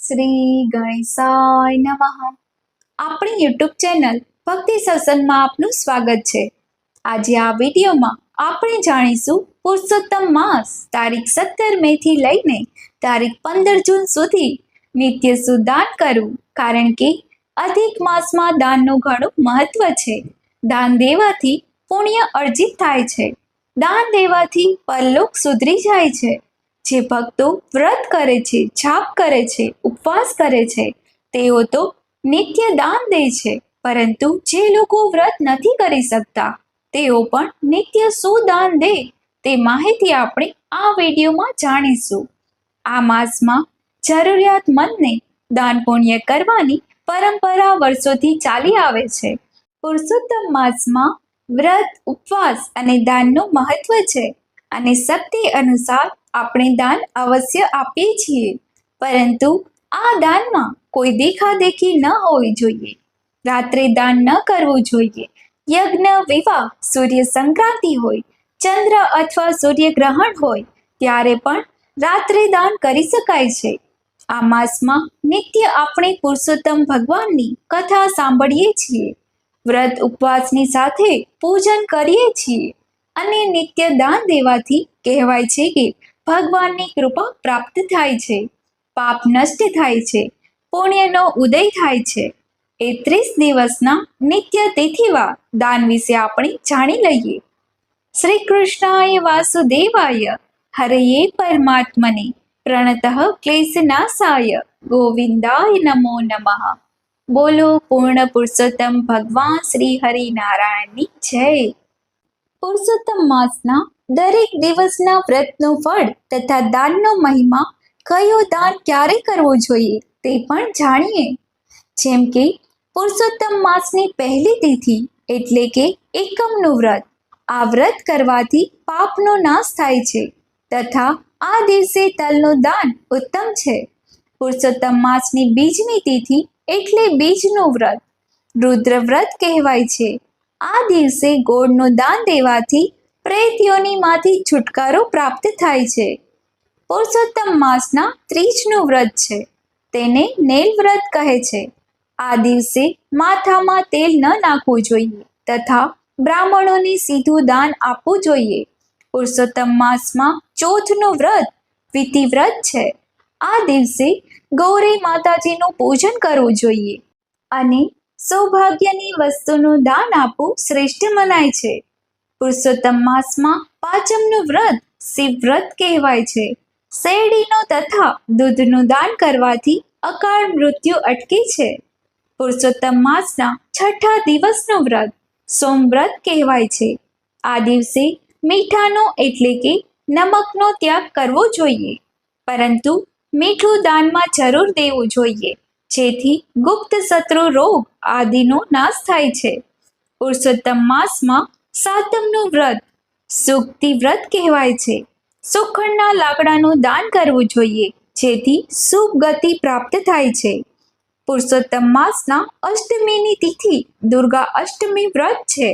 શ્રી ગણેશાય નમઃ. આપણી YouTube channel ભક્તિ સત્સંગમાં આપનું સ્વાગત છે. આજે આ વિડીયોમાં આપણે જાણીશું પુરુષોત્તમ માસ તારીખ 17 મે થી લઈને તારીખ 15 જૂન સુધી નિત્ય શું દાન કરવું, કારણ કે અધિક માસમાં દાનનું ઘણું મહત્વ છે. દાન દેવાથી પુણ્ય અર્જિત થાય છે. દાન દેવાથી પરલોક સુધરી જાય છે. જે ભક્તો વ્રત કરે છે, જાપ કરે છે, ઉપવાસ કરે છે, તેઓ તો નિત્ય દાન દે છે, પરંતુ જે લોકો વ્રત નથી કરી શકતા તેઓ પણ નિત્ય શું દાન દે તે માહિતી આપણે આ વિડીયોમાં જાણીશું. આ માસમાં જરૂરિયાતમંદને દાન પુણ્ય કરવાની પરંપરા વર્ષોથી ચાલી આવે છે. પુરુષોત્તમ માસમાં વ્રત, ઉપવાસ અને દાનનું મહત્વ છે, અને શક્તિ અનુસાર આપણે દાન અવશ્ય આપીએ છીએ, પરંતુ આ દાનમાં કોઈ દેખાદેખી ન હોવી જોઈએ. રાત્રે દાન ન કરવું જોઈએ. યજ્ઞ, વિવાહ, સૂર્ય સંક્રાંતિ હોય, ચંદ્ર અથવા સૂર્યગ્રહણ હોય ત્યારે પણ રાત્રે દાન કરી શકાય છે. આ માસમાં નિત્ય આપણે પુરુષોત્તમ ભગવાનની કથા સાંભળીએ છીએ, વ્રત ઉપવાસની સાથે પૂજન કરીએ છીએ, અને નિત્ય દાન દેવાથી કહેવાય છે કે ભગવાનની કૃપા પ્રાપ્ત થાય છે, પાપ નષ્ટ થાય છે, પુણ્યનો ઉદય થાય છે. એ 30 દિવસના નિત્ય તિથિવાર દાન વિશે આપણે જાણી લઈએ. શ્રી કૃષ્ણાય વાસુદેવાય હરયે પરમાત્મને પ્રણતઃ ક્લેશનાશાય ગોવિંદાય નમો નમઃ. બોલો પૂર્ણ પુરુષોત્તમ ભગવાન શ્રી હરિનારાયણની જય. પુરુષોત્તમ માસના દરેક દિવસના વ્રતનું ફળ તથા દાનનો મહિમા, કયો દાન ક્યારે કરવું જોઈએ તે પણ જાણીએ. જેમ કે પુરુષોત્તમ માસની પહેલી તિથિ એટલે કે એકમનું વ્રત. આ વ્રત કરવાથી પાપનો નાશ થાય છે તથા આ દિવસે તલનું દાન ઉત્તમ છે. પુરુષોત્તમ માસની બીજની તિથિ એટલે બીજનું વ્રત, રુદ્ર વ્રત કહેવાય છે. આ દિવસે ગોળનું દાન દેવાથી પ્રેત યોનિમાંથી છુટકારો પ્રાપ્ત થાય છે. પુરુષોત્તમ માસના ત્રીજનું વ્રત છે, તેને નેલ વ્રત કહે છે. આ દિવસે માથામાં તેલ ન નાખવું જોઈએ તથા બ્રાહ્મણોને સીધું દાન આપવું જોઈએ. પુરુષોત્તમ માસમાં ચોથનું વ્રત વિધિવ્રત છે. આ દિવસે ગૌરી માતાજીનું પૂજન કરવું જોઈએ અને સૌભાગ્યની વસ્તુનું દાન આપવું શ્રેષ્ઠ મનાય છે. પુરુષોત્તમ માસમાં પાંચમનું વ્રત શિવ વ્રત કહેવાય છે. શેરડીનો તથા દૂધનું દાન કરવાથી અકાળ મૃત્યુ અટકે છે. પુરુષોત્તમ માસના છઠ્ઠા દિવસનું વ્રત સોમવ્રત કહેવાય છે. આ દિવસે મીઠાનો એટલે કે નમકનો ત્યાગ કરવો જોઈએ, પરંતુ મીઠું દાનમાં જરૂર દેવું જોઈએ, જેથી ગુપ્ત શત્રુ રોગ આદિનો નાશ થાય છે. પુરુષોત્તમ માસમાં સાતમનું વ્રત સુક્તિ વ્રત કહેવાય છે. સુખડના લાકડાનું દાન કરવું જોઈએ, જેથી શુભ ગતિ પ્રાપ્ત થાય છે. પુરુષોત્તમ માસના અષ્ટમીની તિથિ દુર્ગા અષ્ટમી વ્રત છે.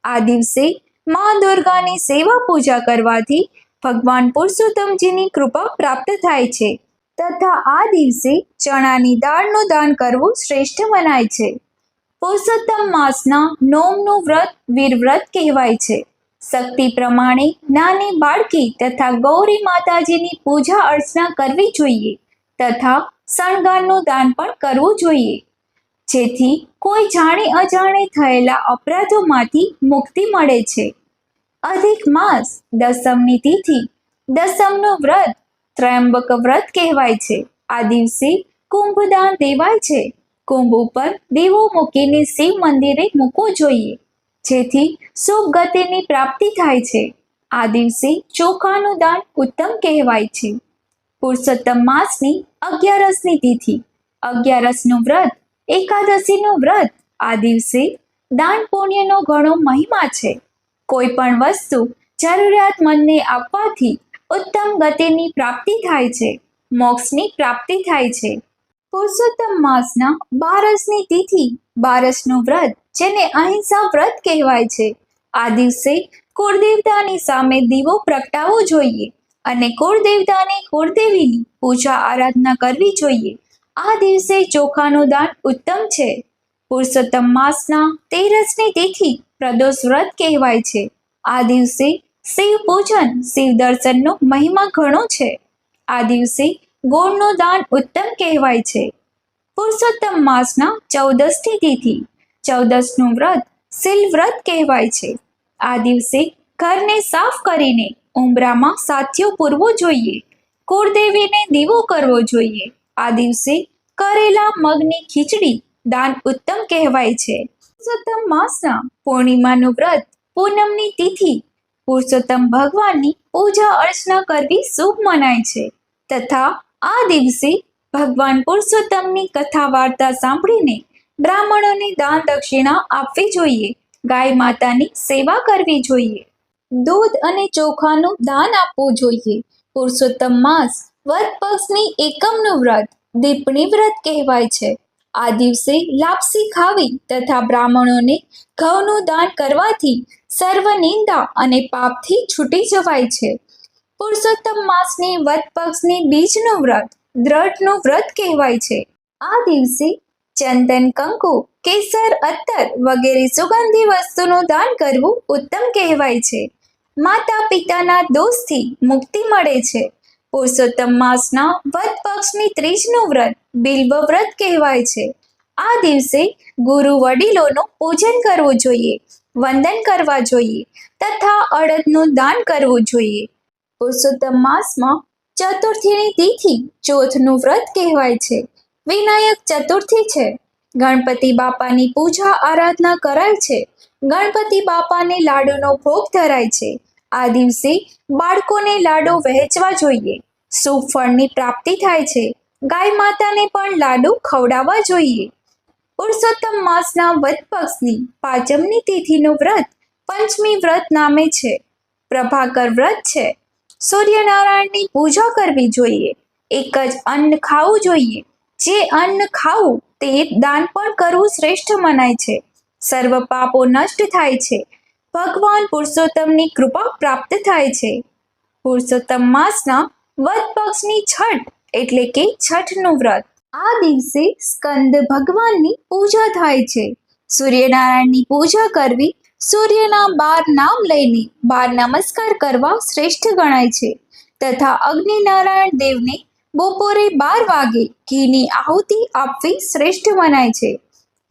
આ દિવસે મા દુર્ગાની સેવા પૂજા કરવાથી ભગવાન પુરુષોત્તમજીની કૃપા પ્રાપ્ત થાય છે તથા આ દિવસે ચણાની દાળનું દાન કરવું શ્રેષ્ઠ મનાય છે. પુરુષોત્તમ માસના નોમનું વ્રત વીરવ્રત કહેવાય છે. શક્તિ પ્રમાણે નાની બાળકી તથા ગૌરી માતાજીની પૂજા અર્ચના કરવી જોઈએ તથા શણગારનું દાન પણ કરવું જોઈએ, જેથી કોઈ જાણે અજાણે થયેલા અપરાધોમાંથી મુક્તિ મળે છે. અધિક માસ દસમની તિથિ દસમનું વ્રત ત્રયંબક વ્રત કહેવાય છે. આ દિવસે કુંભદાન દેવાય છે. કુંભ ઉપર દીવો મૂકીને શિવ મંદિરે મૂકવો જોઈએ, જેથી શુભ ગતિની પ્રાપ્તિ થાય છે. આ દિવસે ચોખાનું દાન ઉત્તમ કહેવાય છે. પુરુષોત્તમ માસની 11ની તિથિ 11નું વ્રત એકાદશીનું વ્રત. આ દિવસે દાન પુણ્યનો ઘણો મહિમા છે. કોઈ પણ વસ્તુ જરૂરિયાતમંદને આપવાથી ઉત્તમ ગતિની પ્રાપ્તિ થાય છે, મોક્ષની પ્રાપ્તિ થાય છે. પુરુષોત્તમ માસના 12ની તિથિ 12નું વ્રત, જેને અહિંસા વ્રત કહેવાય છે. આ દિવસે કુળદેવતાની સામે દીવો પ્રગટાવવો જોઈએ અને કુળદેવતાની કુળદેવીની પૂજા આરાધના કરવી જોઈએ. આ દિવસે ચોખાનું દાન ઉત્તમ છે. પુરુષોત્તમ માસના 13ની તિથિ પ્રદોષ વ્રત કહેવાય છે. આ દિવસે શિવ પૂજન, શિવ દર્શનનો મહિમા ઘણો છે. આ દિવસે ગોળનું દાન ઉત્તમ કહેવાય છે. પુરુષોત્તમ માસના 14ની તિથિ ચૌદસનું વ્રત શીલ વ્રત કહેવાય છે. આ દિવસે ઘરને સાફ કરીને ઉંબરામાં સાથિયો પૂરવો જોઈએ. કુળદેવીને દીવો કરવો જોઈએ. આ દિવસે કરેલા મગની ખીચડી દાન ઉત્તમ કહેવાય છે. પુરુષોત્તમ માસના પૂર્ણિમાનું વ્રત પૂનમની તિથિ પુરુષોત્તમ ભગવાનની પૂજા અર્ચના કરવી શુભ મનાય છે. તથા આ દિવસે ભગવાન પુરુષોત્તમની કથા વાર્તા સાંભળીને બ્રાહ્મણોને દાન દક્ષિણા આપવી જોઈએ. ગાય માતાની સેવા કરવી જોઈએ. દૂધ અને ચોખાનું દાન આપવું જોઈએ. પુરુષોત્તમ માસ વદ પક્ષની એકમનું વ્રત દીપણી વ્રત કહેવાય છે. આ દિવસે લાપસી ખાવી તથા બ્રાહ્મણોને ઘઉંનું દાન કરવાથી સર્વ નિંદા અને પાપથી છૂટી જવાય છે. પુરુષોત્તમ માસની વદ પક્ષની બીજનું વ્રત દ્રઢનું વ્રત કહેવાય છે. આ દિવસે ચંદન, કંકુ, કેસર, અત્તર વગેરે સુગંધી વસ્તુનું દાન કરવું ઉત્તમ કહેવાય છે. માતા પિતાના દોષથી મુક્તિ મળે છે. પુરુષોત્તમ માસના વદ પક્ષની ત્રીજનું વ્રત બિલ્વ વ્રત કહેવાય છે. આ દિવસે ગુરુ વડીલોનું પૂજન કરવું જોઈએ, વંદન કરવા જોઈએ તથા અડદનું દાન કરવું જોઈએ. પુરુષોત્તમ માસમાં ચતુર્થીની તિથિ ચોથનું વ્રત કહેવાય છે. વિનાયક ચતુર્થી છે. ગણપતિ બાપાની પૂજા આરાધના કરાય છે. ગણપતિ બાપાને લાડુનો ભોગ ધરાય છે. આ દિવસે બાળકોને લાડુ વહેંચવા જોઈએ. શુભ ફળની પ્રાપ્તિ થાય છે. ગાય માતાને પણ લાડુ ખવડાવવા જોઈએ. પુરુષોત્તમ માસના વદ પક્ષની પાંચમની તિથિનું વ્રત પંચમી વ્રત નામે છે. પ્રભાકર વ્રત છે. સૂર્યનારાયણની પૂજા કરવી જોઈએ. એક જ અન્ન ખાવું જોઈએ. જે અન્ન ખાવું તે દાન પણ કરવું શ્રેષ્ઠ મનાય છે. સર્વ પાપો નષ્ટ થાય છે. ભગવાન પુરુષોત્તમની કૃપા પ્રાપ્ત થાય છે. પુરુષોત્તમ માસના વદ પક્ષની છઠ એટલે કે છઠનું વ્રત. આ દિવસે સ્કંદ ભગવાનની પૂજા થાય છે. સૂર્યનારાયણની પૂજા કરવી, સૂર્યના 12 નામ લઈને 12 નમસ્કાર કરવા શ્રેષ્ઠ ગણાય છે. તથા અગ્નિનારાયણ દેવને બપોરે 12 વાગે ઘીની આહુતિ આપવી શ્રેષ્ઠ મનાય છે.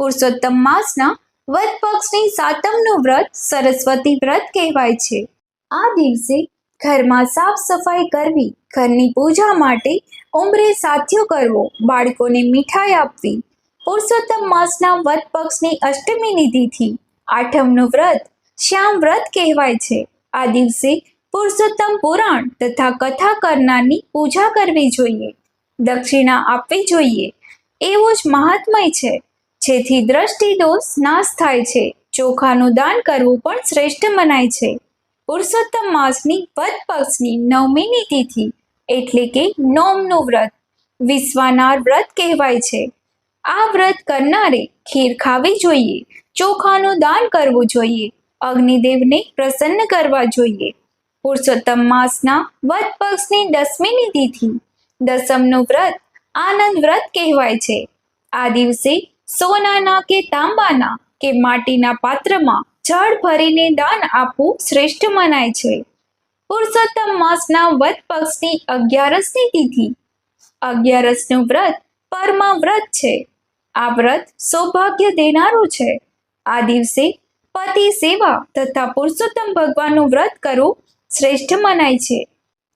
પુરુષોત્તમ માસના વદ પક્ષની સાતમનું વ્રત સરસ્વતી વ્રત કહેવાય છે. આ દિવસે ઘરમાં સાફ સફાઈ કરવી, ઘરની પૂજા માટે ઉંબરે સાથિયો કરવો, બાળકોને મીઠાઈ આપવી. પુરુષોત્તમ માસના વદ પક્ષની અષ્ટમીની તિથિ આઠમનું વ્રત શ્યામ વ્રત કહેવાય છે. આ દિવસે પુરુષોત્તમ પુરાણ તથા કથા કરનારની પૂજા કરવી જોઈએ. દક્ષિણા આપવી જોઈએ. એવું જ મહાત્મય છે. જેથી દ્રષ્ટિ દોષ નાશ થાય છે. ચોખાનું દાન કરવું પણ શ્રેષ્ઠ મનાય છે. પુરુષોત્તમ માસની વદ પક્ષની નવમીની તિથિ એટલે કે નોમનું વ્રત વિશ્વાનાર વ્રત કહેવાય છે. આ વ્રત કરનારે ખીર ખાવી જોઈએ. ચોખાનું દાન કરવું જોઈએ. અગ્નિદેવને પ્રસન્ન કરવા જોઈએ. પુરુષોત્તમ માસના વદ પક્ષની દસમીની તિથિ દસમનું વ્રત આનંદ વ્રત કહેવાય છે. આ દિવસે સોનાના કે તાંબાના કે માટીના પાત્રમાં જળ ભરીને દાન આપવું શ્રેષ્ઠ મનાય છે. પુરુષોત્તમ માસના વદ પક્ષની 11ની તિથિ 11નું વ્રત પરમા વ્રત છે. આ વ્રત સૌભાગ્ય દેનારું છે. આ દિવસે પતિ સેવા તથા પુરુષોત્તમ ભગવાનનું વ્રત કરવું શ્રેષ્ઠ મનાય છે.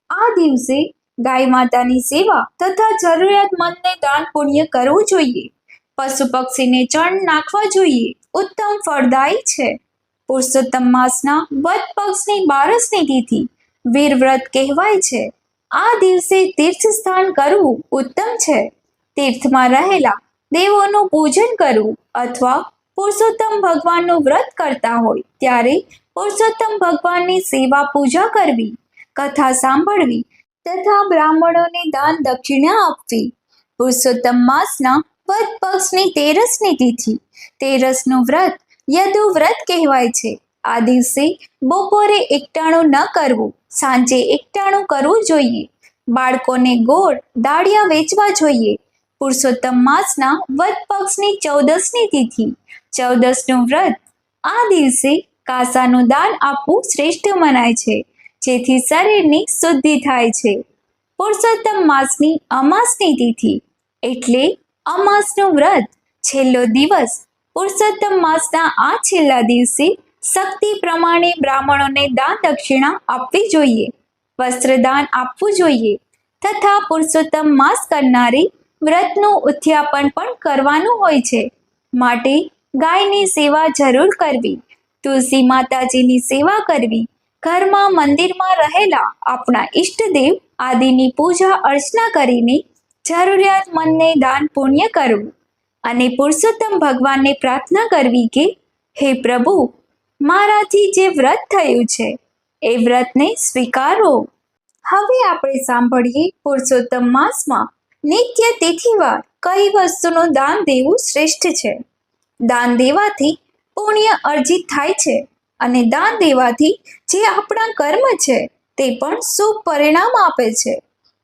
આ દિવસે ગાય માતાની સેવા તથા જરૂરિયાતમંદને દાન પુણ્ય કરવું જોઈએ. પશુ પક્ષીને ચણ નાખવા જોઈએ. ઉત્તમ ફળદાયી છે. પુરુષોત્તમ માસના વદ પક્ષની 12ની તિથિ વીર વ્રત કહેવાય છે. આ દિવસે તીર્થ સ્થાન કરવું ઉત્તમ છે. તીર્થમાં રહેલા દેવોનું પૂજન કરવું અથવા પુરુષોત્તમ ભગવાનનું વ્રત કરતા હોય ત્યારે પુરુષોત્તમ ભગવાનની સેવા પૂજા કરવી, કથા સાંભળવી તથા બ્રાહ્મણોને દાન દક્ષિણા આપવી. પુરુષોત્તમ માસના વદ પક્ષની 13ની તિથિ 13નું વ્રત યદુ વ્રત કહેવાય છે. આ દિવસે બપોરે એકટાણું ન કરવું, સાંજે એકટાણું કરવું જોઈએ. બાળકોને ગોળ દાળિયા વેચવા જોઈએ. પુરુષોત્તમ માસના વદ પક્ષની 14ની તિથિ 14નું વ્રત. આ દિવસે કાસાનું દાન આપવું શ્રેષ્ઠ મનાય છે, જેથી શરીરની શુદ્ધિ થાય છે. પુરુષોત્તમ માસની અમાસની તિથિ એટલે અમાસનું વ્રત. છેલ્લો દિવસ. પુરુષોત્તમ માસના આ છેલ્લા દિવસે શક્તિ પ્રમાણે બ્રાહ્મણોને દાન દક્ષિણા આપવી જોઈએ, વસ્ત્રદાન આપવું જોઈએ તથા પુરુષોત્તમ માસ કરનારે વ્રતનું ઉદ્યાપન પણ કરવાનું હોય છે. માટે ગાયની સેવા જરૂર કરવી, તુલસી માતાજીની સેવા કરવી, ઘરમાં મંદિરમાં રહેલા આપણા ઈષ્ટદેવ આદિની પૂજા અર્ચના કરીને જરૂરિયાતમંદને દાન પુણ્ય કરવું અને પુરુષોત્તમ ભગવાનને પ્રાર્થના કરવી કે હે પ્રભુ, મારાથી જે વ્રત થયું છે એ વ્રતને સ્વીકારો. હવે આપણે સાંભળીએ પુરુષોત્તમ માસમાં નિત્ય તિથિવાર કઈ વસ્તુનું દાન દેવું શ્રેષ્ઠ છે. દાન દેવાથી પુણ્ય અર્જિત થાય છે અને દાન દેવાથી જે આપણા કર્મ છે તે પણ શુભ પરિણામ આપે છે.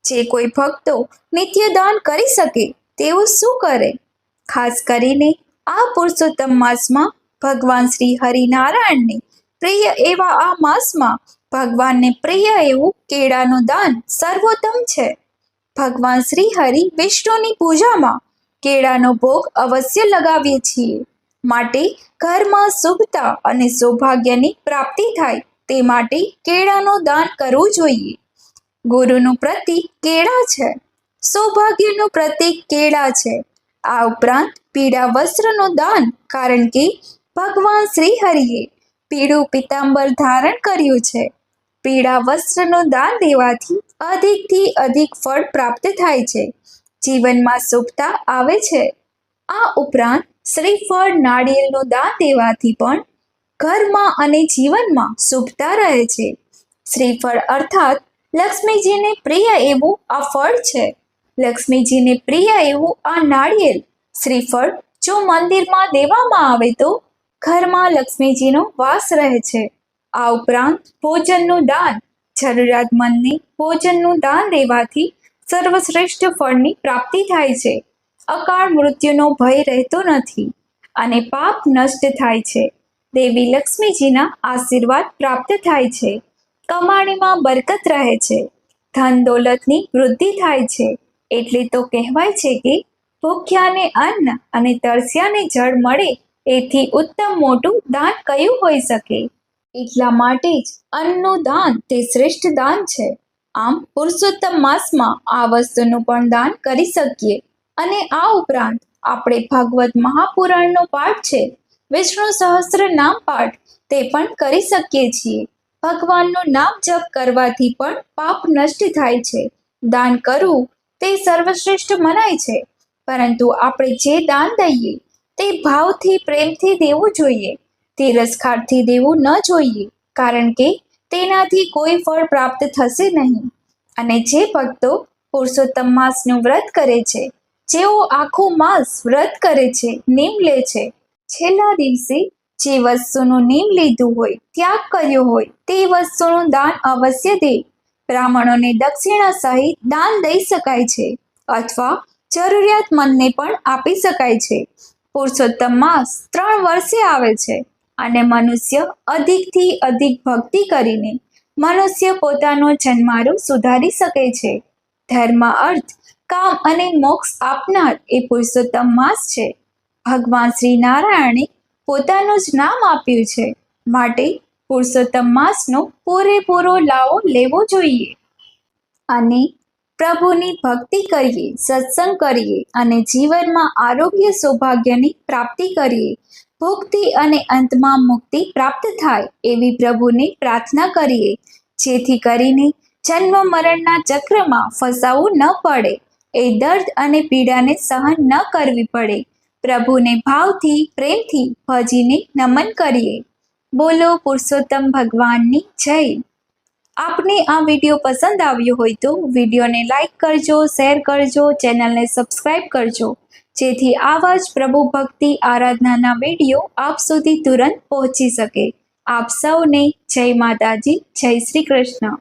જે કોઈ ભક્તો નિત્ય દાન કરી શકે તેવું શું કરે? ખાસ કરીને આ પુરુષોત્તમ માસમાં ભગવાન શ્રી હરિનારાયણને પ્રિય એવા આ માસમાં ભગવાનને પ્રિય એવું કેળાનું દાન સર્વોત્તમ છે. ભગવાન શ્રી હરિ વિષ્ણુની પૂજામાં કેળાનો ભોગ અવશ્ય લગાવીએ છીએ. માટે ઘરમાં શુભતા અને સૌભાગ્યની પ્રાપ્તિ થાય તે માટે કેળાનું દાન કરવું જોઈએ. ગુરુનું પ્રતીક કેળા છે, સૌભાગ્યનું પ્રતીક કેળા છે. આ ઉપરાંત પીળા વસ્ત્રનું દાન, કારણ કે ભગવાન શ્રી હરિએ પીળું પીતાંબર ધારણ કર્યું છે. પીળા વસ્ત્રનું દાન દેવાથી અધિકથી અધિક ફળ પ્રાપ્ત થાય છે, જીવનમાં શુભતા આવે છે. આ ઉપરાંત શ્રીફળ નાળિયેરનું દાન દેવાથી પણ ઘરમાં અને જીવનમાં શુભતા રહે છે. શ્રીફળ અર્થાત લક્ષ્મીજીને પ્રિય એવું આ ફળ છે. લક્ષ્મીજીને પ્રિય એવું આ નાળિયેર શ્રીફળ જો મંદિરમાં દેવામાં આવે તો ઘરમાં લક્ષ્મીજીનો વાસ રહે છે. આ ઉપરાંત ભોજનનું દાન, જરૂરિયાતમંદને ભોજનનું દાન દેવાથી સર્વશ્રેષ્ઠ ફળની પ્રાપ્તિ થાય છે. અકાળ મૃત્યુનો ભય રહેતો નથી અને પાપ નષ્ટ થાય છે. દેવી લક્ષ્મીજીના આશીર્વાદ પ્રાપ્ત થાય છે. કમાણીમાં બરકત રહે છે. ધન દોલતની વૃદ્ધિ થાય છે. એટલે તો કહેવાય છે કે ભૂખ્યાને અન્ન અને તરસ્યાને જળ મળે એથી ઉત્તમ મોટું દાન કયું હોઈ શકે. એટલા માટે જ અન્નનું દાન તે શ્રેષ્ઠ દાન છે. આમ પુરુષોત્તમ માસમાં આ વસ્તુનું પણ દાન કરી શકીએ. અને આ ઉપરાંત આપણે ભાગવત મહાપુરાણનો પાઠ છે, વિષ્ણુ સહસ્ત્ર નામ પાઠ, તે પણ કરી શકીએ છીએ. ભગવાનનું નામ જપ કરવાથી પણ પાપ નષ્ટ થાય છે. દાન કરવું તે સર્વશ્રેષ્ઠ મનાય છે, પરંતુ આપણે જે દાન દઈએ તે ભાવથી પ્રેમથી દેવું જોઈએ. તિરસ્કારથી દેવું ન જોઈએ, કારણ કે તેનાથી કોઈ ફળ પ્રાપ્ત થશે નહીં. અને જે ભક્તો પુરુષોત્તમ માસનું વ્રત કરે છે, જેઓ આખું માસ વ્રત કરે છે, નિયમ લે છે, છેલ્લા દિવસે જે વસ્તુનું નિયમ લીધું હોય, ત્યાગ કર્યો હોય, તે વસ્તુનું દાન અવશ્ય દે. બ્રાહ્મણોને દક્ષિણા સહિત દાન દઈ શકાય છે અથવા જરૂરિયાતમંદને પણ આપી શકાય છે. પુરુષોત્તમ માસ 3 વર્ષે આવે છે અને મનુષ્ય અધિકથી અધિક ભક્તિ કરીને મનુષ્ય પોતાનો જન્મારો સુધારી શકે છે. ધર્મ, અર્થ, કામ અને મોક્ષ આપનાર એ પુરુષોત્તમ માસ છે. ભગવાન શ્રી નારાયણે પોતાનું જ નામ આપ્યું છે. માટે પુરુષોત્તમ માસનો પૂરેપૂરો લાવો લેવો જોઈએ અને પ્રભુની ભક્તિ કરીએ, સત્સંગ કરીએ અને જીવનમાં આરોગ્ય સૌભાગ્યની પ્રાપ્તિ કરીએ. ભોગથી અને અંતમાં મુક્તિ પ્રાપ્ત થાય એવી પ્રભુને પ્રાર્થના કરીએ, જેથી કરીને જન્મ મરણના ચક્રમાં ફસાવું ન પડે, એ દર્દ અને પીડાને સહન ન કરવી પડે. પ્રભુને ભાવથી પ્રેમથી ભજીને નમન કરીએ. બોલો પુરુષોત્તમ ભગવાનની જય. આપને આ વિડીયો પસંદ આવ્યો હોય તો વિડીયોને લાઈક કરજો, શેર કરજો, ચેનલને સબસ્ક્રાઈબ કરજો, જેથી આવા જ પ્રભુ ભક્તિ આરાધનાના વિડીયો આપ સુધી તુરંત પહોંચી શકે. આપ સૌને જય માતાજી, જય શ્રી કૃષ્ણ.